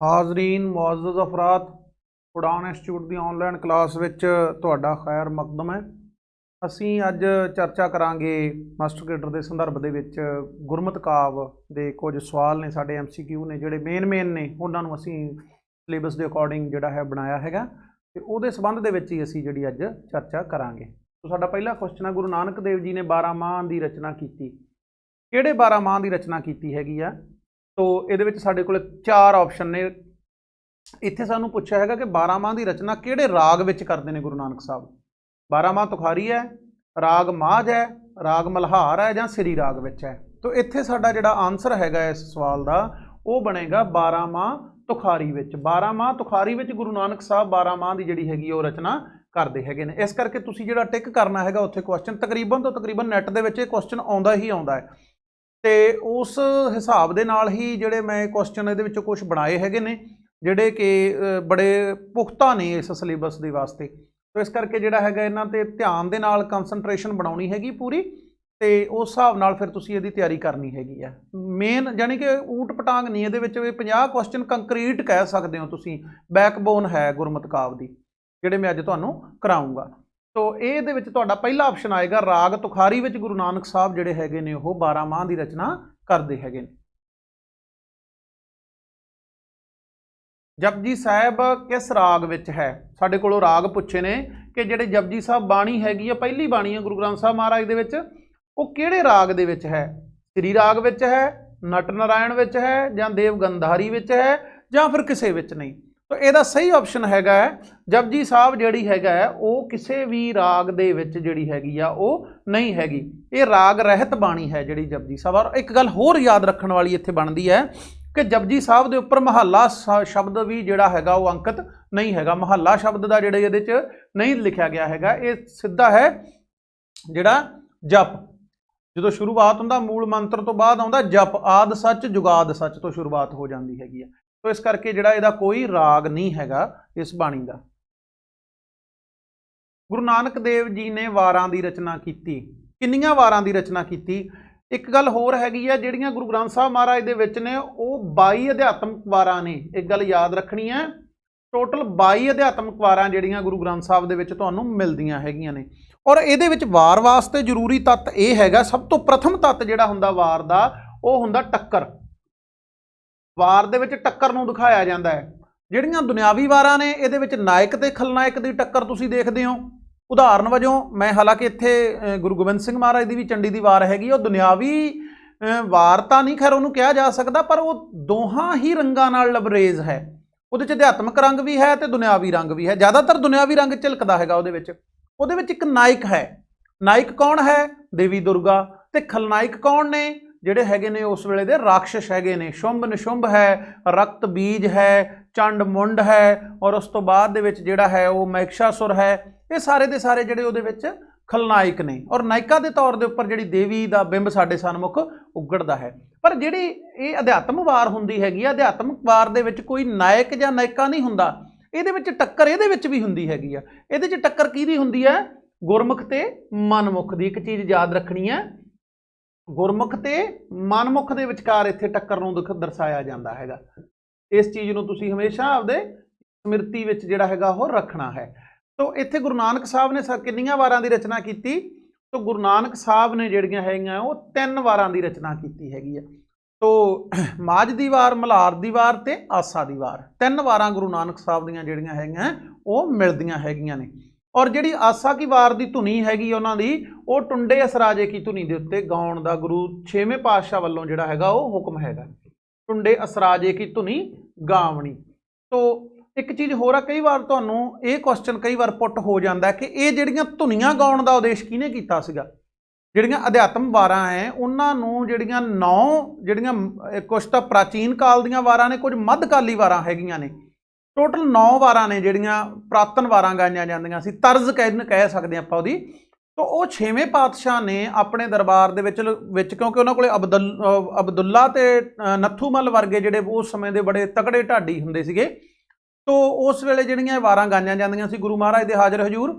ਹਾਜ਼ਰੀਨ ਮੁਅੱਜ਼ਜ਼ ਅਫਰਾਦ ਉਡਾਨ institute ਦੀ online class ਵਿੱਚ ਤੁਹਾਡਾ ਖੈਰ ਮਕਦਮ ਹੈ। ਅਸੀਂ ਅੱਜ ਚਰਚਾ ਕਰਾਂਗੇ ਮਾਸਟਰ ਗ੍ਰੇਡਰ ਦੇ ਸੰਦਰਭ ਦੇ ਵਿੱਚ ਗੁਰਮਤਿ ਕਾਵਿ ਦੇ ਕੁਝ ਸਵਾਲ ਨੇ, ਸਾਡੇ MCQ ਨੇ ਜਿਹੜੇ ਮੇਨ ਨੇ, ਉਹਨਾਂ ਨੂੰ ਅਸੀਂ ਸਿਲੇਬਸ ਦੇ ਅਕੋਰਡਿੰਗ ਜਿਹੜਾ ਹੈ ਬਣਾਇਆ ਹੈਗਾ ਤੇ ਉਹਦੇ ਸੰਬੰਧ ਦੇ ਵਿੱਚ ਹੀ ਅਸੀਂ ਜਿਹੜੀ ਅੱਜ ਚਰਚਾ ਕਰਾਂਗੇ। ਸੋ ਸਾਡਾ ਪਹਿਲਾ ਕੁਐਸਚਨ ਹੈ, ਗੁਰੂ ਨਾਨਕ ਦੇਵ ਜੀ ਨੇ 12 ਮਾਹ ਦੀ ਰਚਨਾ ਕੀਤੀ। ਕਿਹੜੇ 12 ਮਾਹ ਦੀ ਰਚਨਾ ਕੀਤੀ ਹੈਗੀ ਆ? तो ये साढ़े को 4 ऑप्शन ने। इत्थे सानू पूछा है कि 12 माह की रचना किहड़े राग विच करते हैं गुरु नानक साहब। 12 माह तुखारी है, राग माझ है, राग मल्हार है, जां सिरी राग विच है। तो इत्थे साडा जिहड़ा आंसर हैगा इस सवाल का वो बनेगा 12 माह तुखारी विच। 12 माह तुखारी विच गुरु नानक साहब 12 माह की जिहड़ी हैगी वो रचना करते हैगे ने। इस करके तुसीं जिहड़ा टिक करना हैगा उत्थे क्वेश्चन तकरीबन तो तकरीबन नैट दे विच क्वेश्चन आउंदा ही आउंदा है। तो उस हिसाब के नाल ही जिहड़े मैं क्वेश्चन ये कुछ बनाए हैगे ने जिहड़े कि बड़े पुख्ता ने इस सिलेबस के वास्ते। तो इस करके जिहड़ा हैगा इन्हां ते ध्यान दे नाल कंसनट्रेशन बनाउणी हैगी पूरी, तो उस हिसाब नाल फिर तुसीं इहदी तैयारी करनी हैगी है। मेन जानी कि ऊट पटांग नहीं इहदे विच 50 क्वेश्चन कंक्रीट कह सकते हो तुसीं, बैकबोन है गुरमति काव्य दी जिहड़े मैं अज तुहानूं कराऊंगा। तो ये पहला ऑप्शन आएगा राग तुखारी विच गुरु नानक साहब जिहड़े हैगे ने वो 12 माह की रचना करते हैगे ने। जपजी साहब किस राग विच है? साडे कोलों राग पुछे ने कि जिहड़े जपजी साहब बाणी हैगी है, पहली बाणी है गुरु ग्रंथ साहब महाराज दे विच, वो किहड़े राग दे विच है? श्री राग विच है, नट नारायण विच है, जां देव गंधारी विच है, जां फिर किसी विच नहीं। तो यदा सही ऑप्शन हैगा है जपजी साहब जिहड़ी हैगा है वो किसी भी राग दे विच जिहड़ी हैगी आ वो नहीं हैगी। ये राग रहत बाणी है जिहड़ी जपजी साहब। और एक गल होर याद रखण वाली इत्थे बनदी है कि जपजी साहब दे उपर महला शब्द भी जिहड़ा हैगा वो अंकित नहीं हैगा। महला शब्द दा जिहड़े इहदे च नहीं लिखिया गया हैगा, ये सीधा है जिहड़ा जप। जो शुरुआत हुंदा मूल मंत्र तो बाद आउंदा जप, आद सच जुगाद सच तो शुरुआत हो जाती हैगी है। तो इस करके जिहड़ा इहदा कोई राग नहीं हैगा इस बाणी का। गुरु नानक देव जी ने वारां दी रचना कीती। किन्नियां वारां दी रचना कीती? एक गल होर हैगी है, जिहड़ियां गुरु ग्रंथ साहब महाराज दे विच ने वो 22 अध्यात्मक वारां ने। एक गल याद रखनी है, टोटल 22 अध्यात्मक वारां जिहड़ियां गुरु ग्रंथ साहब दे विच तुहानूं मिलदियां हैगियां ने। और इहदे विच वार वास्ते जरूरी तत्त यह हैगा, सब तो प्रथम तत्त जिहड़ा हुंदा वार दा वो हुंदा टक्कर। वार दे विच टक्कर नूं दिखाया जाता है। जिहड़ियां दुनियावी वारां ने इहदे विच नायक ते खलनायक दी टक्कर तुसीं देखदे हो। उदाहरण वजों मैं हालांकि इत्थे गुरु गोबिंद सिंह महाराज दी भी चंडी दी वार हैगी, वो दुनियावी वार तां नहीं खैर उहनूं कहा जा सकदा, पर वो दोहां ही रंगां नाल लबरेज है। उहदे च अध्यात्मक रंग भी है ते दुनियावी रंग भी है। ज़्यादातर दुनियावी रंग झलकदा हैगा उहदे विच। उहदे विच एक नायक है। नायक कौन है? देवी दुर्गा। ते खलनायक कौन ने? जिहड़े हैगे ने उस वेले दे राक्षस हैगे ने। शुंभ निशुंभ है, रक्त बीज है, चंड मुंड है, और उस तो बाद दे विच जिहड़ा है वो महिषासुर है। ये सारे दे सारे जिहड़े उहदे विच खलनायक ने। और नायिका के तौर के उपर जिहड़ी देवी का बिंब साडे सन्मुख उगड़दा है। पर जिहड़ी ये अध्यात्म वार हुंदी हैगी, अध्यात्मक वार दे विच कोई नायक जां नायिका नहीं हुंदा। इहदे विच टक्कर इहदे विच भी हुंदी हैगी आ। इहदे च टक्कर किहदी हुंदी है? गुरमुख ते मनमुख दी। एक चीज़ याद रखनी है, गुरमुख ते मनमुख दे विचकार इत्थे टक्कर नूं दर्शाया जाता हैगा। इस चीज़ नूं तुसीं हमेशा आपदे स्मृति विच जिहड़ा हैगा वो रखना है। तो इत्थे गुरु नानक साहब ने किन्नियां वारां दी रचना कीती? तो गुरु नानक साहब ने जिहड़ियां हैगियां वो 3 वारां दी रचना कीती हैगी है। तो माझ दी वार, मल्हार दी वार ते आसा दी वार, 3 वारां गुरु नानक साहब दीयां जिहड़ियां हैगियां वो मिलदियां हैगियां ने। और जिहड़ी आसा की वार की धुनी हैगी उन्हां दी, वो टुंडे असराजे की धुनी के उत्ते गाउण दा गुरु 6वें पातशाह वालों जिहड़ा हैगा वो हुक्म हैगा, टुंडे असराजे की धुनी गावणी। तो एक चीज़ होर आ, कई बार तुहानूं ये क्वेश्चन कई बार पुट हो जाता है कि ये जिहड़ियां धुनियां गाउण दा उदेश किहने कीता सीगा? जिहड़ियां अध्यात्म वारां है उन्हां नूं जिहड़ियां 9 जिहड़ियां कुछ तां प्राचीन काल दीयां वारां ने, कुछ मध्यकाली वारां हैगियां ने। टोटल 9 वारां ने जिहड़ियां प्रातन वारां गाईआं जांदियां सी, तर्ज कह सकते हैं आपां उहदी। तो वो 6वें पातशाह ने अपने दरबार दे विच क्योंकि उन्हां कोले अब्दुल्ला ते नत्थूमल वर्गे जिहड़े उस समय दे बड़े तगड़े ढाडी हुंदे सीगे। तो उस वेले जिहड़ियां वारां गाईआं जांदियां सी गुरु महाराज दे हाज़र हजूर।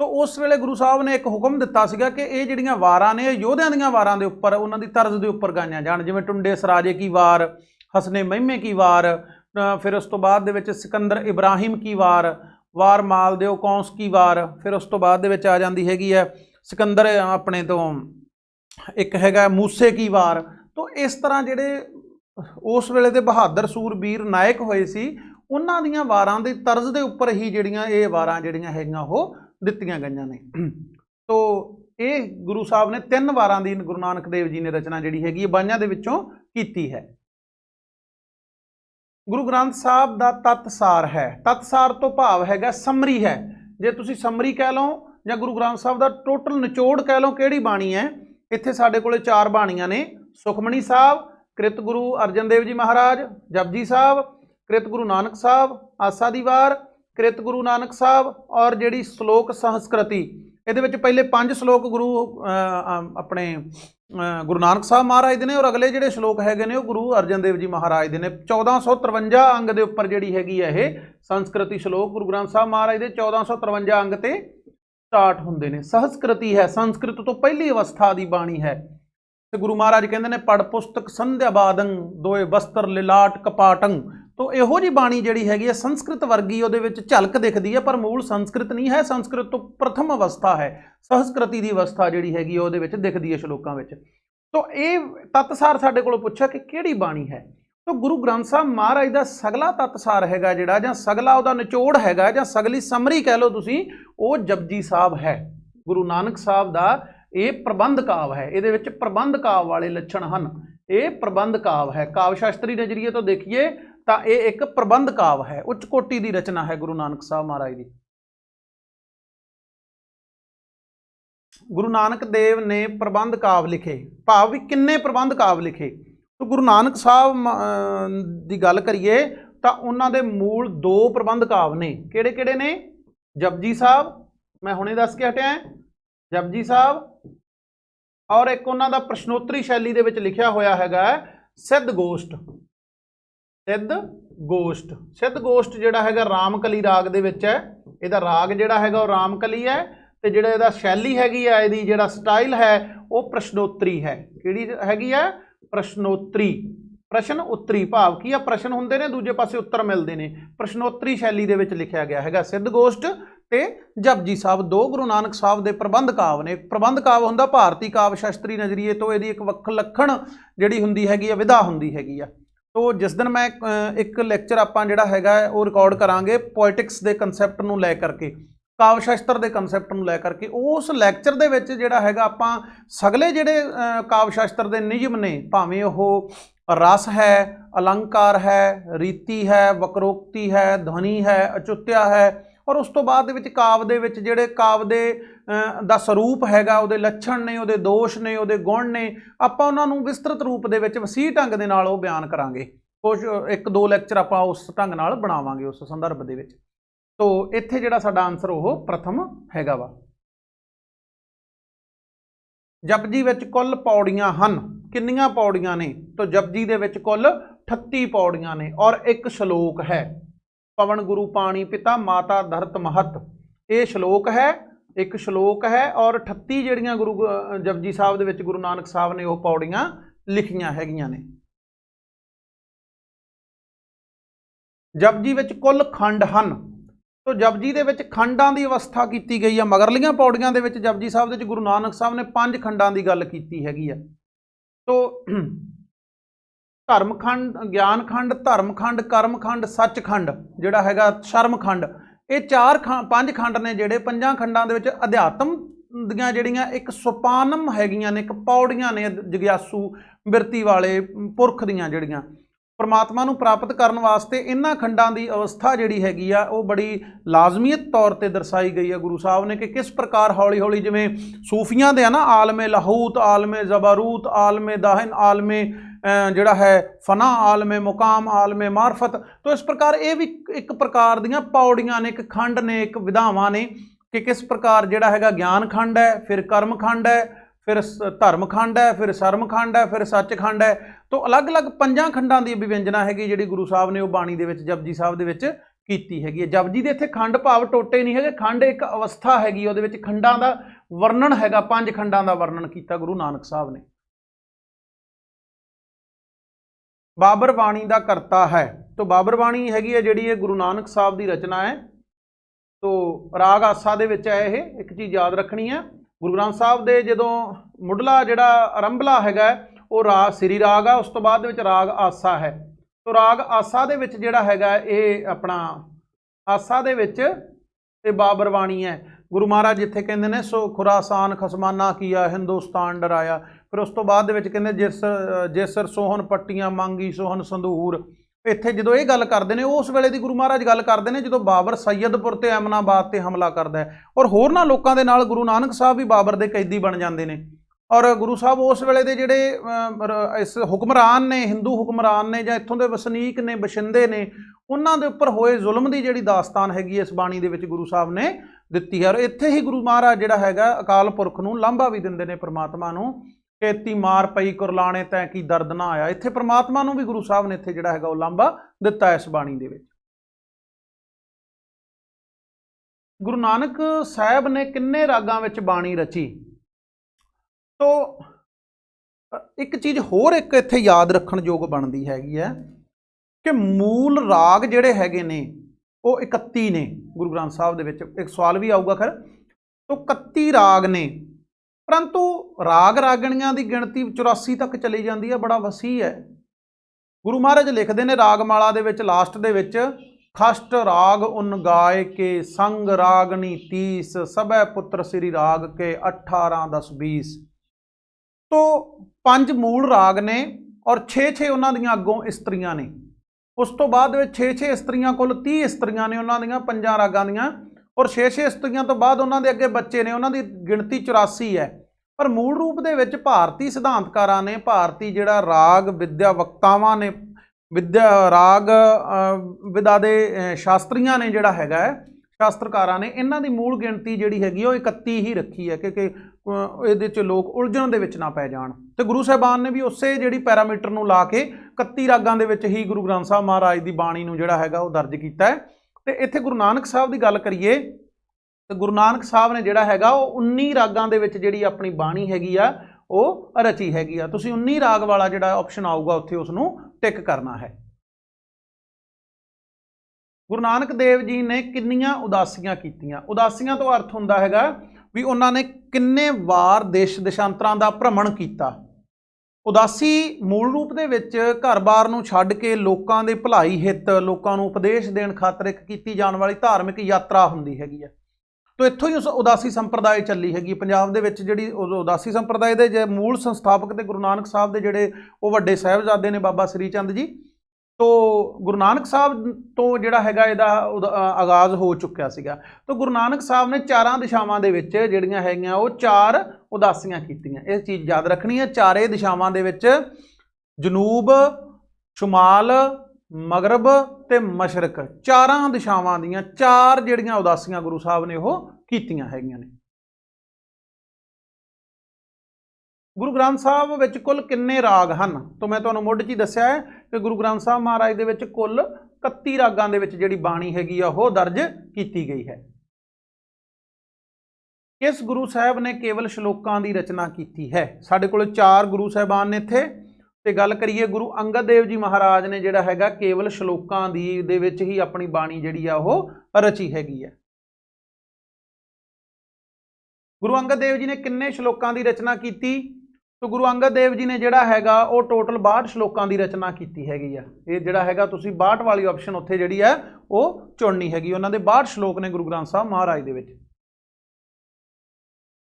तो उस वेले गुरु साहब ने एक हुक्म दिता सीगा कि ये जिहड़ियां वारां ने योधियां दीयां वारां दे उपर उन्हां दी तर्ज दे उपर गाईआं जाण, जिवें टुंडे सराजे की वार, हसने महिमे की वार, फिर उस तो बाद दे विच सिकंदर इब्राहिम की वार मालदेव कौंस की वार, फिर उस तो बाद दे विच आ जाती हैगी है सिकंदर अपने तो एक हैगा मूसे की वार। तो इस तरह जिहड़े उस वेले दे बहादुर सूरबीर नायक होए सी उन्हां दीयां वारां दे तर्ज दे उपर ही जिहड़ियां ये वारां जिहड़ियां हैगियां ओह दित्तियां गईयां ने। तो ये गुरु साहब ने 3 वारां दी गुरु नानक देव जी ने रचना जिहड़ी हैगी बाइयां दे विचों कीती है। गुरु ग्रंथ साहब का तत्सार है, तत्सार तो भाव हैगा समरी है, जे तुसी समरी कह लो या गुरु ग्रंथ साहब का टोटल निचोड़ कह लो किहड़ी बाणी है। इत्थे साडे कोले 4 बाणियां ने, सुखमणी साहब, कृत गुरु अर्जन देव जी महाराज, जपजी साहब, कृत गुरु नानक साहब, आसा दी वार, कृत गुरु नानक साहब और जिहड़ी श्लोक संस्कृति। इहदे विच पहले 5 श्लोक गुरु अपने गुरु नानक साहब महाराज दे ने और अगले जिहड़े श्लोक हैगे ने गुरु अर्जन देव जी महाराज दे ने। 1453 अंग दे उपर जिहड़ी हैगी है ये संस्कृति श्लोक गुरु ग्रंथ साहब महाराज दे 1453 अंग ते स्टार्ट हुंदे ने। सहस्कृति है, संस्कृत तो पहली अवस्था दी बाणी है। ते गुरु महाराज कहंदे ने पढ़ पुस्तक संध्या बादंग दोए वस्त्र लिलाट कपाटंग। तो इहो जी बाणी जिहड़ी हैगी है संस्कृत वर्गी उहदे विच झलक दिखदी है पर मूल संस्कृत नहीं है, संस्कृत तो प्रथम अवस्था है, सहस्कृति की अवस्था जिहड़ी हैगी उहदे विच दिखदी है श्लोकां विच। तो ये तत्सार साडे कोलों पुछिआ कि किहड़ी बाणी है, तो गुरु ग्रंथ साहब महाराज का सगला तत्सार हैगा जिहड़ा जां सगला उहदा निचोड़ हैगा जां सगली समरी कह लो तुसीं, वो जपजी साहब है। गुरु नानक साहब का ये प्रबंध काव है, ये विच प्रबंध काव वाले लक्षण हैं। ये प्रबंध काव है, काव्य शास्त्री नजरिए तो देखिए तो ये एक प्रबंध काव है, उच्च कोटि की रचना है गुरु नानक साहब महाराज की। गुरु नानक देव ने प्रबंध काव लिखे, भाव भी किन्ने प्रबंध काव लिखे। तो गुरु नानक साहब की गल करिए तो उन्होंने मूल 2 प्रबंध काव ने, किहड़े किहड़े ने? जपजी साहब मैं हुणे दस के हटिया, जपजी साहब और एक उन्हों का प्रश्नोत्तरी शैली दे विच लिखिया होया हैगा सिद्ध गोष्ठ। सिद्ध गोष्ठ, सिद्ध गोष्ठ जिहड़ा हैगा रामकली राग दे विच है, इहदा राग जिहड़ा हैगा वो रामकली है ते जिहड़ा इहदा शैली हैगी है, इहदी जिहड़ा स्टाइल है वो प्रश्नोत्तरी है। किहड़ी हैगी है? प्रश्नोत्तरी। प्रश्न उत्तरी भाव की है, प्रश्न हुंदे ने दूजे पासे उत्तर मिलते हैं, प्रश्नोत्तरी शैली दे विच लिखिया गया हैगा सिद्ध गोष्ठ ते जपजी साहब 2 गुरु नानक साहब दे प्रबंध काव ने। प्रबंध काव हुंदा भारती काव्य शास्त्री नजरिए तो इहदी एक विलक्षण जिहड़ी हुंदी हैगी है विधा हुंदी हैगी है। तो जिस दिन मैं एक लैक्चर आपां जिहड़ा हैगा वो रिकॉर्ड करांगे पोएटिक्स दे कंसैप्ट नूं लै करके, काव्य शास्त्र के कंसैप्ट नूं लै करके, उस लैक्चर दे विच जिहड़ा हैगा आपां सगले जिहड़े काव्य शास्त्र दे नियम ने, भावें ओह रस है, अलंकार है, रीति है, वक्रोक्ति है, ध्वनि है, अचुत्या है और उस तो बाद विच काव्य दे विच जिहड़े काव्य दे दा स्वरूप हैगा, उहदे लक्षण ने, उहदे दोष ने, उहदे गुण ने, आपां उहनां नूं विस्तृत रूप दे विच वसीह ढंग दे नाल ओह बयान करांगे। कुछ 1-2 लैक्चर आपां उस ढंग नाल बनावांगे उस संदर्भ दे विच। तो इत्थे जिहड़ा साडा आंसर ओह प्रथम हैगा वा। जपजी विच कुल पौड़ियां हन, किन्नियां पौड़ियां ने? तो जपजी दे विच कुल 38 पौड़ियां ने और एक श्लोक है, पवन गुरु पाणी पिता माता धरत महत, ये श्लोक है, एक श्लोक है और 38 जिहड़ियां गुरु जपजी साहब दे विच गुरु नानक साहब ने वो पौड़ियां लिखियां हैगियां ने। जपजी विच कुल खंड हन, तो जपजी दे विच खंडां दी अवस्था की गई है। मगरलियां पौड़ियां दे विच जपजी साहब दे विच गुरु नानक साहब ने 5 खंडां की गल की हैगी है। तो धर्म खंड, ज्ञान खंड, धर्म खंड, कर्म खंड, सच खंड जिहड़ा हैगा शर्म खंड, ये 5 खंड ने जिहड़े 5 खंडां दे विच अध्यात्म दियां जिहड़ियां एक सोपानम हैगियां ने, एक पौड़ियां ने जग्यासू बिरती वाले पुरख दियां जिहड़ियां परमात्मा नूं प्राप्त करन वास्ते इन्हां खंडां दी अवस्था जिहड़ी हैगी आ वो बड़ी लाजमीयत तौर ते दर्शाई गई है गुरु साहब ने कि किस प्रकार हौली हौली जिवें सूफियां दे ना आलमे लाहूत, आलमे जबारूत, आलमे दाहिन, आलमे जिहड़ा है फना, आलमे मुकाम, आलमे मार्फत, तो इस प्रकार ये भी एक प्रकार दियां पौड़ियां ने, एक खंड ने, एक विधावां ने कि किस प्रकार जिहड़ा हैगा ज्ञान खंड है, फिर कर्म खंड है, फिर धर्म खंड है, फिर शर्म खंड है, फिर सच खंड है। तो अलग अलग 5 खंडां दी विव्यंजना हैगी जिहड़ी गुरु साहब ने वो बाणी दे विच जपजी साहब दे विच कीती हैगी है। जपजी दे इत्थे खंड भाव टोटे नहीं है, खंड एक अवस्था हैगी, उहदे विच खंडां दा वर्णन हैगा, 5 खंडां दा वर्णन कीता गुरु नानक साहब ने। बाबर बाणी दा करता है, तो बाबर बाणी हैगी है जिहड़ी गुरु नानक साहब की रचना है। तो राग आसा दे विच है, ये एक चीज़ याद रखनी है। गुरु ग्रंथ साहब दे जदों मुढ़ला जिहड़ा आरंभला हैगा वो राग श्री राग है, उस तो बाद विच राग आसा है। तो राग आसा दे विच जिहड़ा हैगा ये अपना आसा दे विच ते बाबर बाणी है। गुरु महाराज जिथे कहते हैं सो खुरासान खसमाना किया हिंदुस्तान डराया, फिर उस तो बाद विच कहते जिस जिसर सोहन पट्टियां मांगी सोहन संधूर। इत्थे जो ये गल करते हैं उस वेले की गुरु महाराज गल करते हैं जो बाबर सैयदपुर ते अमनाबाद ते हमला करता है, और होरना लोगों के नाल गुरु नानक साहब भी बाबर के कैदी बन जाते हैं। और गुरु साहब उस वेले के जिहड़े इस हुक्मरान ने, हिंदू हुक्मरान ने, जां इत्थों के वसनीक ने, बशिंदे ने, उन्हां दे उपर होए जुल्म की जिहड़ी दास्तान हैगी इस बाणी दे विच गुरु साहब ने दित्ती है। और इत्थे ही गुरु महाराज जिहड़ा हैगा अकाल पुरख नूं लांभा भी दिंदे ने परमात्मा नूं, खेती मार पई कुरलाणे तैं की दर्द ना आया। इत्थे परमात्मा नूं भी गुरु साहब ने इत्थे जिहड़ा हैगा वो लांभा दित्ता इस बाणी दे विच। गुरु नानक साहब ने किन्ने रागां विच बाणी रची? तो एक चीज़ होर एक इत्थे याद रखण योग बनदी हैगी है कि मूल राग जिहड़े हैगे ने वो 31 ने गुरु ग्रंथ साहब दे विच। एक सवाल भी आऊगा खैर, तो 31 राग ने, परंतु राग रागणियां की गिणती 84 तक चली जाती है, बड़ा वसी है। गुरु महाराज लिखते हैं रागमाला दे विच लास्ट दे विच, खष्ट राग उन गाय के संग रागनी 30 सबै पुत्र श्री राग के 18 10 20। तो 5 मूल राग ने और 6 उन्हां दियां अगों इस्त्रियां ने। उस तो बाद 6 इस्त्रियां कुल 30 इस्त्रियां ने उन्हां दियां 5 रागां दियां, और 6 इस्त्रियां तो बाद उन्हां दे अगे बच्चे ने, उन्हां दी गिणती 84 है। पर मूल रूप दे विच भारती सिद्धांतकारां ने, भारती जिहड़ा राग विद्या वक्तावां ने, विद्या राग विदा दे शास्त्रियां ने जिहड़ा हैगा है, शास्त्रकारां ने, इन्हां दी मूल गिणती जिहड़ी हैगी वो 31 ही रखी है कि इहदे च लोग उलझण दे विच ना पै जाण। ते गुरु साहिबान ने भी उसे जिहड़ी पैरामीटर नूं ला के 31 रागां दे विच ही गुरु ग्रंथ साहब महाराज दी बाणी नूं जिहड़ा हैगा वो दर्ज कीता है। ते इत्थे गुरु नानक साहब की गल करिए तो गुरु नानक साहब ने जिहड़ा हैगा वो 19 रागां दे विच जिहड़ी अपनी बाणी हैगी आ वो रची हैगी आ। तुसीं 19 राग वाला जिहड़ा ऑप्शन आऊगा उत्थे उसनूं टिक करना है। गुरु नानक देव जी ने किन्नियां उदासियां कीतियां? उदासियां तो अर्थ हुंदा हैगा भी उन्होंने किन्ने वार देश देशांतरां दा भ्रमण कीता। उदासी मूल रूप दे विच घर-बार नूं छड्ड के लोकां दे भलाई हित, लोकां नूं उपदेश देण खातर एक कीती जाण वाली धार्मिक यात्रा हुंदी हैगी है। तो इत्थों ही उस उदासी संप्रदाय चली हैगी पंजाब दे विच। जिहड़ी उदासी संप्रदाय दे मूल संस्थापक ते गुरु नानक साहब दे जिहड़े वो वड्डे साहिबजादे ने बाबा श्री चंद जी। तो गुरु नानक साहब तो जिहड़ा हैगा इहदा आगाज़ हो चुक्या सीगा। तो गुरु नानक साहब ने 4 दिशावां दे विच जिहड़ियां हैगियां वो 4 उदासियां कीतियां। इस चीज़ याद रखनी है, 4 दिशावां दे विच जनूब, शुमाल, मगरब ते मशरक, 4 दिशावां दियां 4 जिहड़ियां उदासियां गुरु साहब ने वो कीतियां हैगियां ने। गुरु ग्रंथ साहब विच कुल किन्ने राग हैं? तो मैं तुहानूं मुੱਢ 'ਚ ही दस्सिया है कि गुरु ग्रंथ साहब महाराज दे विच कुल 31 रागां दे विच जिहड़ी बाणी हैगी आ वो दर्ज कीती गई है। किस गुरु साहब ने केवल श्लोकां की रचना की है? साडे कोल 4 गुरु साहिबान ने इत्थे। ते गल करिए गुरु अंगद देव जी महाराज ने जिहड़ा हैगा केवल श्लोकां दी दे विच ही अपनी बाणी जिहड़ी आ वो रची हैगी है। गुरु अंगद देव जी ने किन्ने श्लोकां की रचना की? तो गुरु अंगद देव जी ने जिहड़ा हैगा वो टोटल 62 श्लोकां की रचना की हैगी है। ये जिहड़ा हैगा तुसीं 62 वाली ऑप्शन उत्थे जिहड़ी है वो चुननी हैगी। उन्हां दे 62 श्लोक ने गुरु ग्रंथ साहब महाराज दे विच।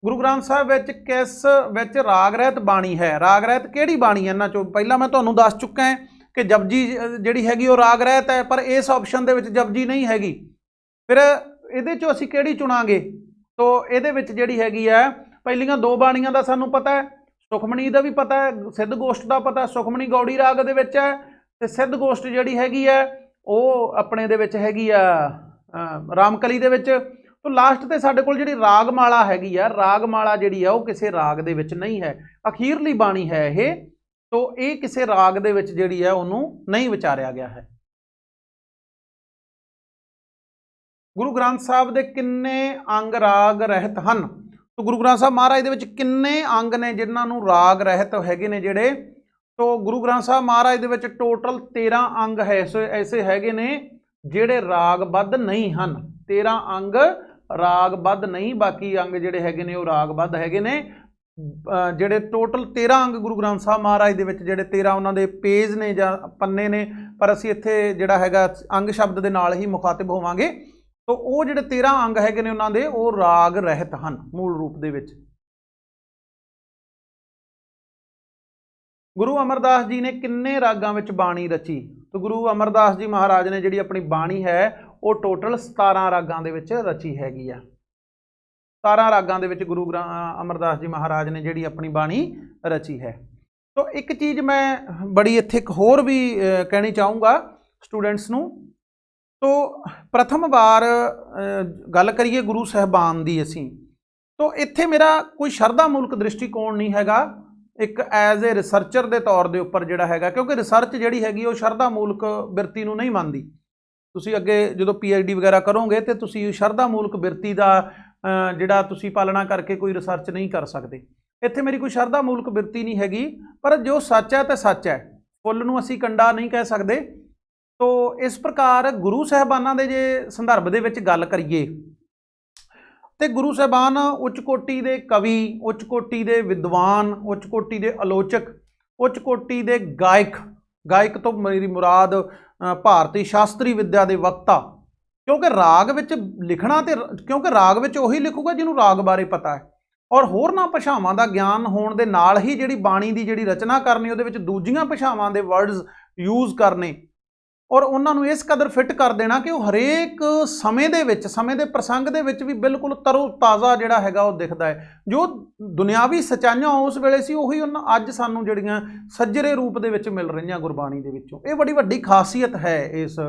गुरु ग्रंथ साहब विच किस विच राग रहत बाणी है? राग रहत किहड़ी बाणी है? इन्हां चों पहिला मैं तुहानूं दस चुका है कि जपजी जिहड़ी हैगी वो राग रहत है, पर इस ऑप्शन दे विच जपजी नहीं हैगी। फिर इहदे चों असीं किहड़ी चुनांगे? तो इहदे विच जिहड़ी हैगी है पहलियां 2 बाणियां दा सानूं पता है, सुखमनी का भी पता है, सिद्ध गोष्ठ का पता है। सुखमनी गौड़ी राग दे विच है ते सिद्ध गोष्ठ जिहड़ी हैगी है वो अपने दे विच हैगी आ रामकली दे विच। तो लास्ट ते साडे कोल जिहड़ी रागमाला हैगी आ, रागमाला जिहड़ी है वो किसी राग दे विच नहीं है, अखीरली बाणी है ये। तो ये किसी राग दे विच जिहड़ी है उहनूं नहीं विचारिया गया है। गुरु ग्रंथ साहब दे किन्ने अंग राग रहत हन? तो गुरु ग्रंथ साहब महाराज दे विच किन्ने अंग ने जिन्हां नूं राग रहत हैगे ने जिहड़े? तो गुरु ग्रंथ साहब महाराज दे विच टोटल 13 अंग है ऐसे हैगे ने ਜਿਹੜੇ ਰਾਗਬੱਧ ਨਹੀਂ ਹਨ। 13 ਅੰਗ ਰਾਗਬੱਧ ਨਹੀਂ, ਬਾਕੀ ਅੰਗ ਜਿਹੜੇ ਹੈਗੇ ਨੇ ਉਹ ਰਾਗਬੱਧ ਹੈਗੇ ਨੇ। ਜਿਹੜੇ ਟੋਟਲ 13 ਅੰਗ ਗੁਰੂ ਗ੍ਰੰਥ ਸਾਹਿਬ ਮਹਾਰਾਜ ਦੇ ਵਿੱਚ ਜਿਹੜੇ 13 ਉਹਨਾਂ ਦੇ ਪੇਜ ਨੇ ਜਾਂ ਪੰਨੇ ਨੇ, ਪਰ ਅਸੀਂ ਇੱਥੇ ਜਿਹੜਾ ਹੈਗਾ ਅੰਗ ਸ਼ਬਦ ਦੇ ਨਾਲ ਹੀ ਮੁਖਾਤਿਬ ਹੋਵਾਂਗੇ। तो वो ਜਿਹੜੇ 13 अंग हैगे ने उन्होंने वो राग रहित हैं मूल रूप दे विच। गुरु अमरदास जी ने किन्ने रागां विच बाणी रची? तो गुरु अमरदास जी महाराज ने जिहड़ी अपनी बाणी है वो टोटल 17 रागां दे विच रची हैगी आ। 17 रागां दे विच गुरु अमरदास जी महाराज ने जिहड़ी अपनी बाणी रची है। तो एक चीज़ मैं बड़ी इत्थे एक होर भी कहनी चाहूँगा स्टूडेंट्स नूं। तो प्रथम बार गल करिए गुरु साहबान दी असीं, तो इत्थे मेरा कोई शरधा मूलक दृष्टिकोण नहीं हैगा, एक एज ए रिसर्चर के तौर के उपर जिहड़ा हैगा, क्योंकि रिसर्च जिहड़ी हैगी वो शरधा मूलक बिरती नूं नहीं मानदी। तुसीं अगे जदों PhD वगैरह करोगे तो तुसीं शरधा मूलक बिरती का जिहड़ा तुसीं पालना करके कोई रिसर्च नहीं कर सकते। इत्थे मेरी कोई शरधा मूलक बिरती नहीं हैगी, पर जो सच है तो सच है, फुल नूं असीं कंडा नहीं कह सकते। तो इस प्रकार गुरु साहबाना के जे संदर्भ दे विच गल करिए तो गुरु साहबान उच्च कोटि के कवि, उच्च कोटि के विद्वान, उच्च कोटि के आलोचक, उच्च कोटि के गायक, गायक तो मेरी मुराद भारतीय शास्त्री विद्या के वक्ता, क्योंकि राग विच लिखना तो क्योंकि राग विच उही लिखूगा जिन्हों राग बारे पता है, और होरना भाषावां दा ज्ञान होण दे नाल ही जिहड़ी बाणी की जिहड़ी रचना करनी उहदे विच दूजियां भाषावां दे वर्ड्स यूज़ करने और उन्होंने इस कदर फिट कर देना कि वो हरेक समय के प्रसंग के भी बिल्कुल तरो ताज़ा जिहड़ा हैगा वो दिखता है। जो दुनियावी सच्चाइयां उस वेले सी उही अज सानूं जिहड़ियां सज्जरे रूप दे विच मिल रहीआं गुरबाणी दे विचों। ये बड़ी वड्डी खासियत है इस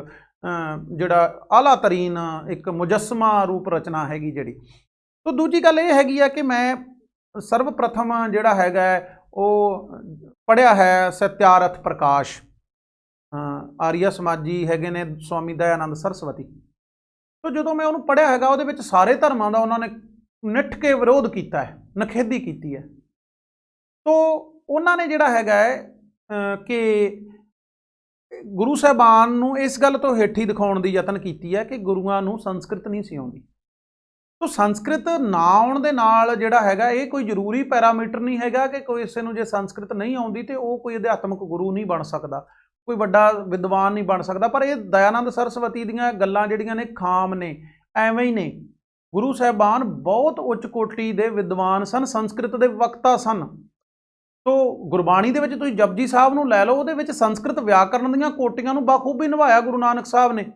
जिहड़ा आला तरीन एक मुजस्समा रूप रचना हैगी जिहड़ी। तो दूजी गल ये हैगी है कि मैं सर्वप्रथम जिहड़ा हैगा वो पढ़िया है सत्यारथ प्रकाश, आर्या समाजी हैगे ने स्वामी दयानंद सरस्वती। तो जो मैं उन्होंने पढ़िया हैगा उहदे विच सारे धर्मां दा उन्होंने निठ के विरोध किया है, नखेधी की है। तो उन्होंने जिहड़ा हैगा कि गुरु साहबान नूं इस गल तो हेठी दिखाउण दी यतन कीती है कि गुरुआं नूं संस्कृत नहीं सी आउंदी। तो संस्कृत ना आउण दे नाल जिहड़ा हैगा ये कोई जरूरी पैरामीटर नहीं हैगा कि कोई किसी नूं जे संस्कृत नहीं आउंदी तो वो कोई अध्यात्मक गुरु नहीं बन सकदा, कोई बड़ा विद्वान नहीं बन सकता। पर ये दयानंद सरस्वती दीयां गल्लां जिहड़ियां ने खाम ने, एवें ही ने। गुरु साहबान बहुत उच्च कोटि के विद्वान सन, संस्कृत के वक्ता सन। तो गुरबाणी दे विच तुसीं जपजी साहब नूं लै लो, उहदे विच संस्कृत व्याकरण दीयां कोटियां नूं बखूबी निभाया गुरु नानक साहब ने।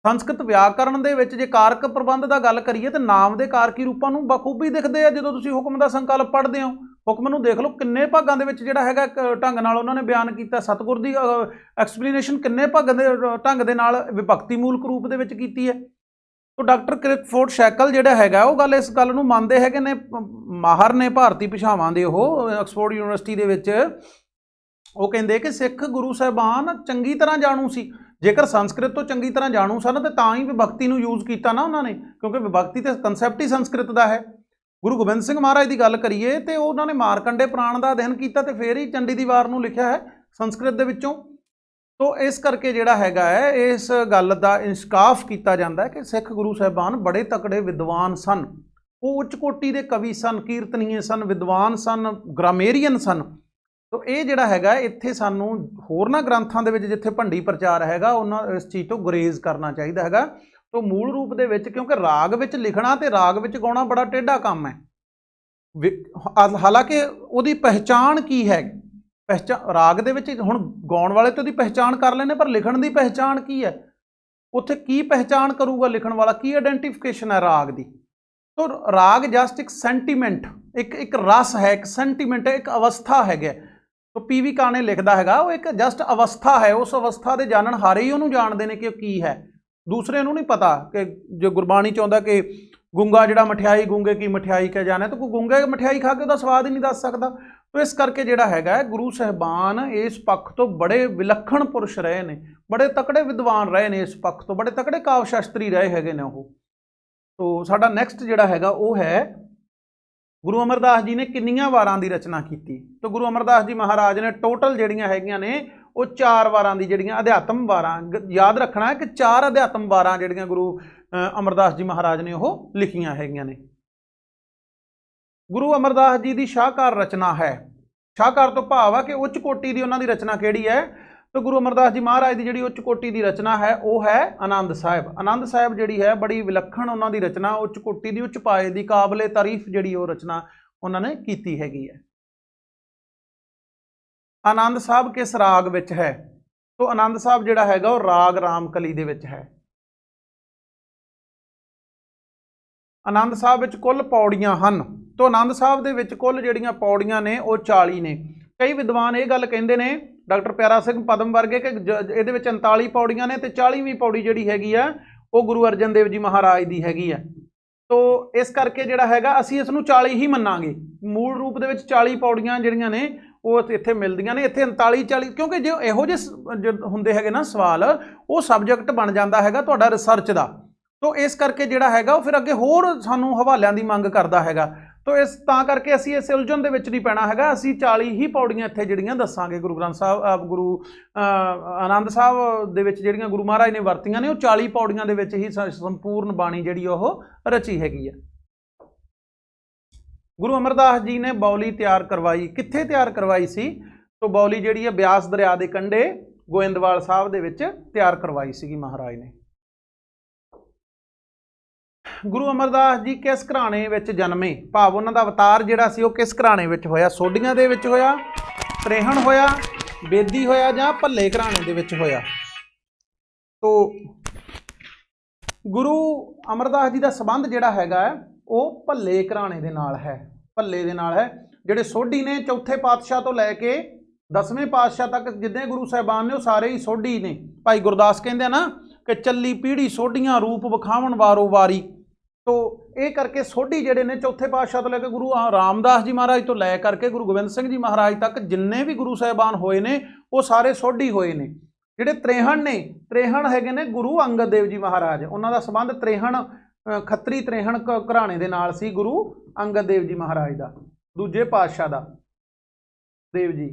संस्कृत व्याकरण दे विच जे कारक प्रबंध दा गल करिए तो नाम दे कारकी रूपां नूं बखूबी दिखदे आ। जदों तुसीं हुक्म दा संकल्प पढ़दे हो, हुक्म नूं देख लो किन्ने भागां दे विच जिहड़ा हैगा ढंग नाल उन्होंने बयान किया। सतगुर दी एक्सप्लेनेशन किन्ने भागां दे ढंग दे नाल विभक्ति मूलक रूप दे विच कीती है। तो डॉक्टर क्रिकफोर्ड शैकल जिहड़ा हैगा वो गल इस गल नूं मंनदे हैगे ने, माहर ने भारतीय भाषावां दे ओह ऑक्सफोर्ड यूनिवर्सिटी दे विच वो कहंदे कि सिख गुरु साहबान चंगी तरह जाणू सी। जेकर संस्कृत तो चंगी तरह जाणू सन तो तां ही विभक्ति नूं यूज़ किया ना उन्होंने, क्योंकि विभक्ति तो कंसैप्ट ही संस्कृत का है। गुरु गोबिंद सिंह महाराज की गल करिए तो उन्होंने मारकंडे पुराण का अध्ययन किया तो फिर ही चंडी दीवार नूं लिखिया है संस्कृत दे विचों। तो इस करके जिहड़ा हैगा इस गल का इंसकाफ किया जाता है कि सिख गुरु साहबान बड़े तकड़े विद्वान सन। वो उच्च कोटि के कवि सन, कीर्तनीय सन, विद्वान सन, ग्रामेरियन सन। तो ये जिहड़ा हैगा इत्थे सानू होरना ग्रंथां दे विच जिथे भंडी प्रचार हैगा उन्हां इस चीज़ तो गुरेज करना चाहिए हैगा। तो मूल रूप दे विच क्योंकि राग विच लिखना ते राग विच गाउणा बड़ा टेढ़ा काम है। हालांकि उहदी पहचान की है, पहचान राग दे विच हुण गाउण वाले तो उहदी पहचान कर लेने, पर लिखण दी पहचान की है, उत्थे की पहचान करूगा लिखण वाला, की आइडेंटिफिकेशन है राग दी। तो राग जस्ट एक सेंटीमेंट, एक रस है, एक सेंटीमेंट है, एक अवस्था है। तो PV काने लिखता है वो एक जस्ट अवस्था है, उस अवस्था के जानन हारे ही उन्होंने जानते हैं कि की है, दूसरे नूं नहीं पता। कि जो गुरबाणी चाहुंदा कि गूंगा जिहड़ा मठियाई गूंगे की मठियाई कह जाने, तो कोई गूंगे मठियाई खा के उसका स्वाद ही नहीं दस सकता। तो इस करके जिहड़ा हैगा गुरु साहबान इस पक्ष तो बड़े विलक्षण पुरुष रहे ने, बड़े तकड़े विद्वान रहे ने, इस पक्ष तो बड़े तकड़े काव्य शास्त्री रहे हैगे ने वो। तो साडा नैक्सट जिहड़ा हैगा वो है गुरु अमरदास जी ने किन्नियां वारां दी रचना की? तो गुरु अमरदास जी महाराज ने टोटल जिहड़ियां हैगियां ने वो 4 वारां दी जिहड़ियां अध्यात्म वारां, याद रखना है कि 4 अध्यात्म वारां जिहड़ियां गुरु अमरदास जी महाराज ने वो लिखियां हैगियां ने। गुरु अमरदास जी की शाहकार रचना है, शाहकार तो भाव है कि उच्च कोटि की उन्होंने रचना केड़ी है? तो गुरु अमरदास जी महाराज की जी उच्च कोटि की रचना है वह है आनंद साहिब। आनंद साहिब जी है बड़ी विलक्षण उन्होंने रचना, उच्च कोटि की उच्च पाए की काबले तारीफ जी रचना उन्होंने की हैगी है। आनंद साहब किस राग विच है? तो आनंद साहब जिहड़ा हैगा वह राग रामकली दे विच है। आनंद साहब विच कुल पौड़ियां हन, तो आनंद साहब दे विच कुल जिहड़ियां पौड़ियां ने वो 40 ने। कई विद्वान ये गल कहिंदे ने, डॉक्टर प्यारा सिंह पदम वर्गे, कि इहदे विच 39 पौड़ियां ने ते 40वीं पौड़ी जिहड़ी हैगी आ वो गुरु अर्जन देव जी महाराज दी हैगी है। तो इस करके जिहड़ा हैगा असीं इस नूं 40 ही मन्नांगे। मूल रूप दे विच 40 पौड़ियां जिहड़ियां ने वो इत्थे मिलदियां ने, इत्थे 39-40, क्योंकि जो इहो जे हुंदे हैगे ना सवाल, वो सबजैक्ट बन जांदा हैगा तुहाडा रिसर्च दा। तो इस करके जिहड़ा हैगा वो फिर अगे होर सानूं हवालिਆਂ ਦੀ मंग करदा हैगा। तो इस तां करके असीं इस उलझन दे विच नहीं पैना हैगा, असीं 40 ही पौड़ियां इत्थे जिहड़ियां दस्सांगे। गुरु ग्रंथ साहब गुरु आनंद साहब दे विच जिहड़ियां गुरु महाराज ने वरतियां ने वो 40 पौड़ियां दे विच ही संपूर्ण बाणी जिहड़ी ओह रची हैगी है। गुरु अमरदास जी ने बौली तैयार करवाई, कित्थे तैयार करवाई सी? तो बौली जिहड़ी है ब्यास दरिया के कंढे गोइंदवाल साहब दे विच तैयार करवाई सी महाराज ने। गुरु अमरदास जी किस घराने विच जन्मे? भाव उन्हां दा अवतार जिहड़ा सी ओह किस घराने विच होया? सोढियां दे विच होया, त्रेहण होया, बेदी होया जां भल्ले घराने दे विच होया? तो गुरु अमरदास जी दा संबंध जिहड़ा हैगा वो भल्ले घराने दे नाल है, भल्ले दे नाल है। जिहड़े सोढी ने चौथे पातशाह तो लैके 10वें पातशाह तक जितने गुरु साहिबान ने वो सारे ही सोढी ने। भाई गुरदास कहंदे ना कि चली पीढ़ी सोढियां रूप विखावण वारो वारी। तो ये करके सोढी जिहड़े ने चौथे पातशाह तो लैके गुरु रामदास जी महाराज तो लै करके गुरु गोबिंद सिंह जी महाराज तक जिन्ने भी गुरु साहिबान होए ने वो सारे सोढी होए ने। जिहड़े त्रेहण ने, त्रेहण हैगे ने गुरु अंगद देव जी महाराज, उन्हां दा संबंध त्रेहण खत्तरी त्रेहण घराने दे नाल सी गुरु अंगद देव जी महाराज दा, दूजे पातशाह दा देव जी।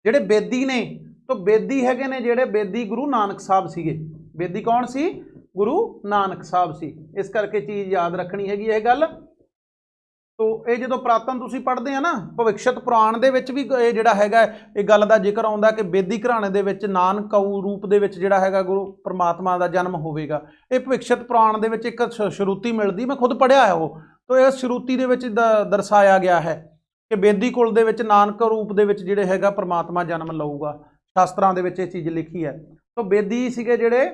जिहड़े बेदी ने, तो बेदी हैगे ने जिहड़े बेदी गुरु नानक साहब सीगे। बेदी कौन सी? गुरु नानक साहब सी। इस करके चीज़ याद रखनी हैगी यह गल। तो ये जो पुरातन तुसीं पढ़ते हैं ना, भविष्यत पुराण दे विच भी ये जिहड़ा हैगा ये गल दा जिक्र आउंदा कि बेदी घराने दे विच नानकाऊ रूप दे विच जिहड़ा हैगा गुरु परमात्मा दा जन्म होवेगा। ये भविष्यत पुराण दे विच एक श्रुति मिलदी, मैं खुद पढ़िया है वो। तो इस श्रुति दे विच दर्शाया गया है कि बेदी कुल दे विच नानक रूप दे विच जिहड़े हैगा परमात्मा जन्म लऊगा। शास्त्रां दे विच ये चीज़ लिखी है। तो बेदी सीगे जिहड़े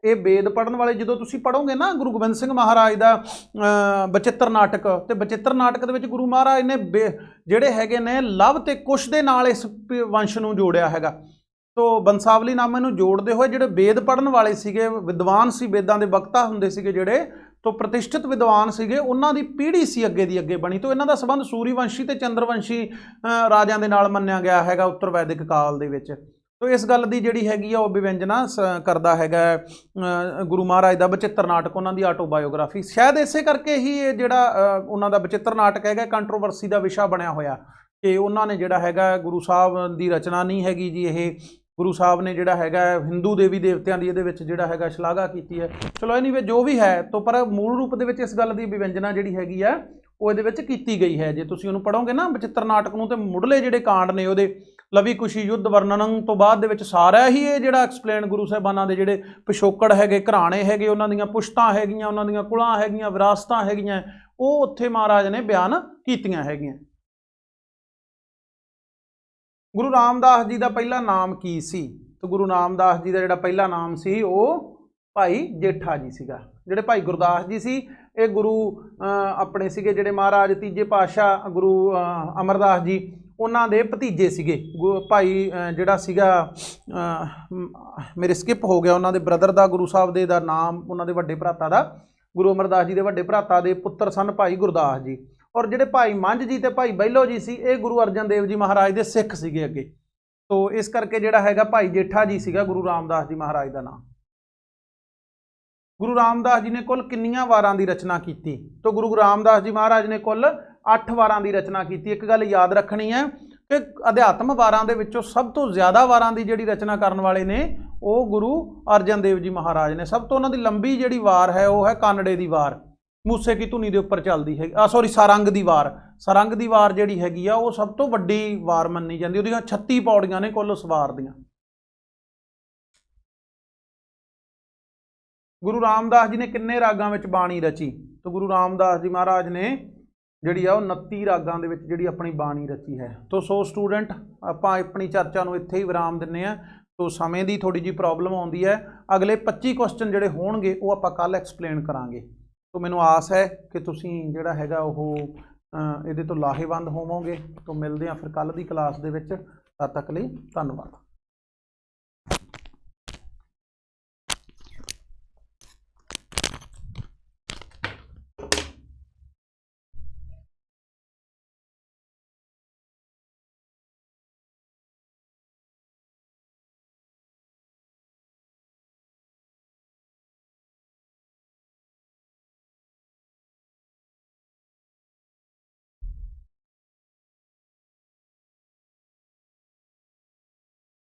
ये वेद पढ़न वाले, जो तुसीं पढ़ोगे ना गुरु गोबिंद सिंह महाराज का बचित्र नाटक, तो बचित्र नाटक दे विच गुरु महाराज ने जिहड़े हैगे ने लव ते कुश दे नाल इस वंश नूं जोड़िया हैगा। तो बंसावली नामे नूं जोड़दे होए जिहड़े वेद पढ़न वाले सीगे, विद्वान सी, वेदां दे वक्ता हुंदे सीगे जिहड़े, तो प्रतिष्ठित विद्वान सीगे, उन्हां दी पीढ़ी सी अगे दी अगे बनी। तो इन्हां दा संबंध सूर्यवंशी ते चंद्रवंशी राजां दे नाल मन्निया गया हैगा उत्तर वैदिक काल दे विच। तो इस गल की जिहड़ी हैगी आ विव्यंजना करदा हैगा गुरु महाराज का बचित्र नाटक, उन्होंने आटोबायोग्राफी। शायद इसे करके ही ये जिहड़ा उन्हों का बचित्र नाटक हैगा कंट्रोवर्सी का विषय बनया होया कि उन्होंने जिहड़ा हैगा गुरु साहब की रचना नहीं हैगी जी, ये गुरु साहब ने जिहड़ा हैगा हिंदू देवी देवतियां दी इहदे विच जिहड़ा हैगा शलाघा कीती है। चलो एनीवे जो भी है, तो पर मूल रूप दे विच इस गल की विव्यंजना जिहड़ी हैगी आ वो इहदे विच कीती गई है। जे तुसीं उहनूं पढ़ोगे ना बचित्र नाटक नूं, ते मुढ़ले जिहड़े कांड ने उहदे लवी कुशी युद्ध वर्णन तो बाद दे विच सारा ही ये जिहड़ा एक्सप्लेन गुरु साहिबाना दे जिहड़े पिछोकड़ हैगे, घराणे हैगे, उन्हां दीयां पुश्तां हैगीआं, उन्हां दीयां कुलां हैगीआं, विरासतां हैगीआं, वो उत्थे महाराज ने बयान कीतियां हैगीआं। गुरु रामदास जी का पहला नाम की सी? तो गुरु रामदास जी का जिहड़ा पहला नाम सी वो भाई जेठा जी सीगा। जिहड़े भाई गुरदास जी सी ये गुरु अपने सीगे जिहड़े महाराज तीजे पातशाह गुरु अमरदास जी उन्हां दे भतीजे सीगे। भाई जिहड़ा सीगा मेरे स्किप हो गया, उन्हां दे ब्रदर दा गुरु साहब दे दा नाम, उन्हां दे वड्डे भराता दा, गुरु अमरदास जी दे वड्डे भराता दे पुत्र सन भाई गुरदास जी। और जिहड़े भाई मंझ जी ते भाई बहिलो जी सी ये गुरु अर्जन देव जी महाराज दे सिख सीगे अगे। तो इस करके जिहड़ा हैगा भाई जेठा जी सीगा गुरु रामदास जी महाराज दा नाम। ਗੁਰੂ ਰਾਮਦਾਸ ਜੀ ਨੇ ਕੁੱਲ ਕਿੰਨੀਆਂ ਵਾਰਾਂ ਦੀ ਰਚਨਾ ਕੀਤੀ? ਤਾਂ ਗੁਰੂ ਰਾਮਦਾਸ ਜੀ ਮਹਾਰਾਜ ਨੇ ਕੁੱਲ 8 ਵਾਰਾਂ ਦੀ ਰਚਨਾ ਕੀਤੀ। ਇੱਕ ਗੱਲ ਯਾਦ ਰੱਖਣੀ ਹੈ ਕਿ ਅਧਿਆਤਮ ਵਾਰਾਂ ਦੇ ਵਿੱਚੋਂ ਸਭ ਤੋਂ ਜ਼ਿਆਦਾ ਵਾਰਾਂ ਦੀ ਜਿਹੜੀ ਰਚਨਾ ਕਰਨ ਵਾਲੇ ਨੇ ਉਹ ਗੁਰੂ ਅਰਜਨ ਦੇਵ ਜੀ ਮਹਾਰਾਜ ਨੇ। ਸਭ ਤੋਂ ਉਹਨਾਂ ਦੀ ਲੰਬੀ ਜਿਹੜੀ ਵਾਰ ਹੈ ਉਹ ਹੈ ਕਾਨੜੇ ਦੀ ਵਾਰ, ਮੂਸੇ ਕੀ ਧੁਨੀ ਦੇ ਉੱਪਰ ਚੱਲਦੀ ਹੈ। ਸਾਰੰਗ ਦੀ ਵਾਰ, ਸਾਰੰਗ ਦੀ ਵਾਰ ਜਿਹੜੀ ਹੈਗੀ ਆ ਉਹ ਸਭ ਤੋਂ ਵੱਡੀ ਵਾਰ ਮੰਨੀ ਜਾਂਦੀ। ਉਹਦੀਆਂ 36 ਪੌੜੀਆਂ ਨੇ ਕੁੱਲ ਉਸ ਵਾਰ ਦੀਆਂ। ਗੁਰੂ ਰਾਮਦਾਸ ਜੀ ਨੇ ਕਿੰਨੇ ਰਾਗਾਂ ਵਿੱਚ ਬਾਣੀ ਰਚੀ? ਤਾਂ ਗੁਰੂ ਰਾਮਦਾਸ ਜੀ ਮਹਾਰਾਜ ਨੇ ਜਿਹੜੀ ਆ ਉਹ 29 ਰਾਗਾਂ ਦੇ ਵਿੱਚ ਜਿਹੜੀ ਆਪਣੀ ਬਾਣੀ ਰਚੀ ਹੈ। ਤਾਂ ਸੋ ਸਟੂਡੈਂਟ, ਆਪਾਂ ਆਪਣੀ ਚਰਚਾ ਨੂੰ ਇੱਥੇ ਹੀ ਵਿਰਾਮ ਦਿੰਦੇ ਹਾਂ। ਤੋ ਸਮੇਂ ਦੀ ਥੋੜੀ ਜਿਹੀ ਪ੍ਰੋਬਲਮ ਆਉਂਦੀ ਹੈ। ਅਗਲੇ 25 ਕੁਐਸਚਨ ਜਿਹੜੇ ਹੋਣਗੇ ਉਹ ਆਪਾਂ ਕੱਲ ਐਕਸਪਲੇਨ ਕਰਾਂਗੇ। ਤੋ ਮੈਨੂੰ ਆਸ ਹੈ ਕਿ ਤੁਸੀਂ ਜਿਹੜਾ ਹੈਗਾ ਉਹ ਇਹਦੇ ਤੋਂ ਲਾਹੇਵੰਦ ਹੋਵੋਗੇ। ਤੋ ਮਿਲਦੇ ਹਾਂ ਫਿਰ ਕੱਲ ਦੀ ਕਲਾਸ ਦੇ ਵਿੱਚ। ਤਦ ਤੱਕ ਲਈ ਧੰਨਵਾਦ।